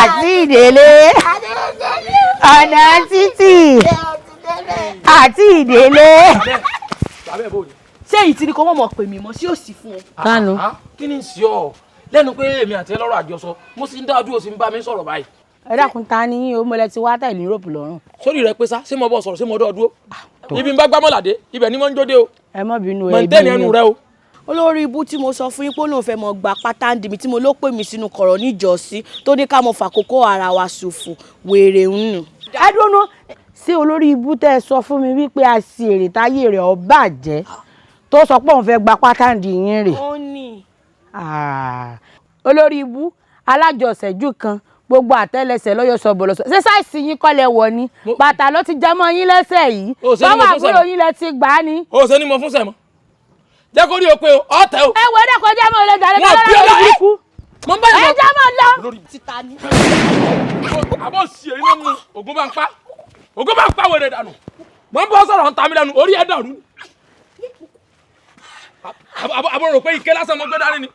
àti ìdèlé ọ̀nà títì àti ìdèlé. ṣé èyí tí ni kò mọ̀ pè mí mọ́ sí òsì fún ọ. kánú. kí ni sí ọ lẹ́nu pé èmi àti ẹ lọ́rọ̀ àjọsọ mo sì ń dá ojú òsì ń bá mi sọ̀rọ̀ báyìí. ẹ dákun ta ni yín o mo lẹ ti wá tẹ̀lé Europe lọ́rùn. sórí rẹ pé sá ṣé mo bọ̀ sọ̀rọ̀ ṣé mo dọ̀ dúró ibi ń bá gbámọ́ládé ibẹ̀ ni mo ń jóde o. ẹ má bínú ẹ bí ẹnu rẹ o. olórí ibú tí mo sọ fún yín pé òun fẹ́ mọ gba pátá ń di mi tí mo ló pè mí sínú kọ̀rọ̀ níjọ́sí tó ní ká mọ fàkókò ara wa ṣòfò wèrè ń nù. ẹ dúró sí olórí ibú tẹ́ ẹ sọ fún mi wípé a sì èrè táyé rẹ̀ ó bàjẹ́ tó sọ pé òun fẹ́ gba pátá ń di yín rè. ó ní. olórí ibú alájọsẹ̀jú kan gbogbo àtẹ́lẹsẹ̀ lọ́yọ̀ sọ̀bọ̀lọ́sọ̀ ṣé sáìsì yín kọ́lẹ̀ wọ̀ ni bàtà ló ti jẹ́ mọ́ yín lẹ́sẹ̀ yìí báwo àbúrò yín lẹ ti gbà á ni. o ṣe ni mo fún sẹ́mọ́ jẹ́ kó rí o pé o tẹ o. ẹ wọ ẹdẹ kọjá mọ ilé ìdàlẹ́ kí lọ́dọ̀ lórí burúkú. mo ń bá yẹn lọ. ẹ jẹ́ mọ̀ lọ. títa ni. àbọ̀ sí èyí nínú ògùn bá ń pa wèrè dànù mo ń bọ́ sọ̀rọ̀ ń ta mi lẹ́nu orí ẹ̀ dàrú. àbọ̀ rò pé ike lásán mo gbé dání ni.